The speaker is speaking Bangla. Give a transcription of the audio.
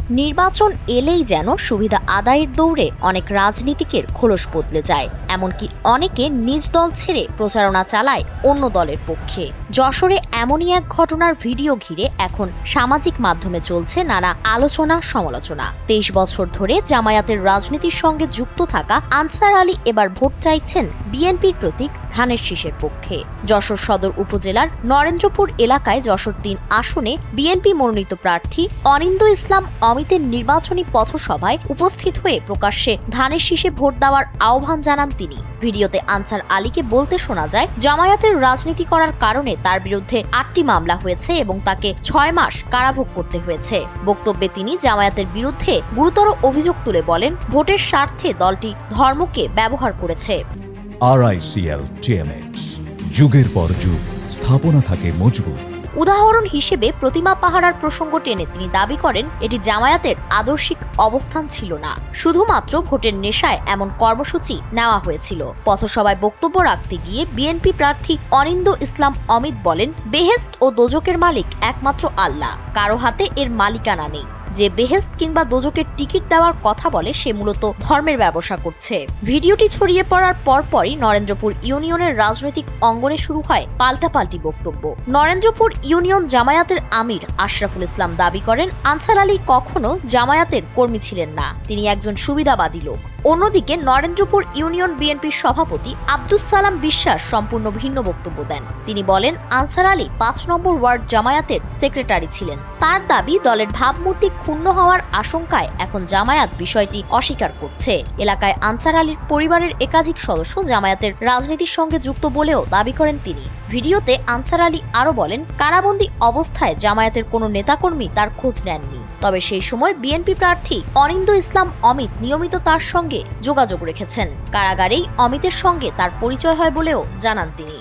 নির্বাচন এলেই যেন সুবিধা আদায়ের দৌড়ে অনেক রাজনীতিকের খোলস বদলে যায়, এমনকি অনেকে নিজ দল ছেড়ে প্রচারণা চালায় অন্য দলের পক্ষে। যশোরে এমনই এক ঘটনার ভিডিও ঘিরে এখন সামাজিক মাধ্যমে চলছে নানা আলোচনা সমালোচনা। 23 বছর ধরে জামায়াতের রাজনীতির সঙ্গে যুক্ত থাকা আনসার আলী এবার ভোট চাইছেন বিএনপির প্রতীক ধানের শীষের পক্ষে। যশোর সদর উপজেলার নরেন্দ্রপুর এলাকায় যশোর 3 আসনে বিএনপি মনোনীত প্রার্থী অনিন্দ ইসলাম অমিতের নির্বাচনী পথসভায় উপস্থিত হয়ে প্রকাশ্যে ধানের শীষে ভোট দেওয়ার আহ্বান জানান তিনি। ভিডিওতে আনসার আলীকে বলতে শোনা যায়, জামায়াতের রাজনীতি করার কারণে তার বিরুদ্ধে 8টি মামলা হয়েছে এবং তাকে 6 মাস কারাভোগ করতে হয়েছে। বক্তব্যে তিনি জামায়াতের বিরুদ্ধে গুরুতর অভিযোগ তুলে বলেন, ভোটের স্বার্থে দলটি ধর্মকে ব্যবহার করেছে। RICL TMX, যুগের পর যুগ স্থাপনা থাকে মজবুত। উদাহরণ হিসেবে প্রতিমা পাহারার প্রসঙ্গ টেনে তিনি দাবি করেন, এটি জামায়াতের আদর্শিক অবস্থান ছিল না, শুধুমাত্র ভোটের নেশায় এমন কর্মসূচি নেওয়া হয়েছিল। পথসভায় বক্তব্য রাখতে গিয়ে বিএনপি প্রার্থী অনিন্দ ইসলাম অমিত বলেন, বেহেশত ও দোজকের মালিক একমাত্র আল্লাহ, কারো হাতে এর মালিকানা নেই। যে বেহেশত কিংবা দোজকের টিকিট দেওয়ার কথা বলে সে মূলত ধর্মের ব্যবসা করছে। ভিডিওটি ছড়িয়ে পড়ার পরপরই নরেন্দ্রপুর ইউনিয়নের রাজনৈতিক অঙ্গনে শুরু হয় পাল্টাপাল্টি বক্তব্য। নরেন্দ্রপুর ইউনিয়ন জামায়াতের আমির আশরাফুল ইসলাম দাবি করেন, আনসার আলী কখনো জামায়াতের কর্মী ছিলেন না, তিনি একজন সুবিধাবাদী লোক। অন্যদিকে নরেন্দ্রপুর ইউনিয়ন বিএনপির সভাপতি আব্দুস সালাম বিশ্বাস সম্পূর্ণ ভিন্ন বক্তব্য দেন। তিনি বলেন, আনসার আলী 5 নম্বর ওয়ার্ড জামায়াতের সেক্রেটারি ছিলেন। তার দাবি, দলের ভাবমূর্তি ক্ষুণ্ণ হওয়ার আশঙ্কায় এখন জামায়াত বিষয়টি অস্বীকার করছে। এলাকায় আনসার আলীর পরিবারের একাধিক সদস্য জামায়াতের রাজনীতির সঙ্গে যুক্ত বলেও দাবি করেন তিনি। ভিডিওতে আনসার আলী আরো বলেন, কারাবন্দী অবস্থায় জামায়াতের কোনো নেতাকর্মী তার খোঁজ নেননি, তবে সেই সময় বিএনপি প্রার্থী অনিন্দ ইসলাম অমিত নিয়মিত তার সঙ্গে যোগাযোগ রেখেছেন। কারাগারেই অমিতের সঙ্গে তার পরিচয় হয় বলেও জানান তিনি।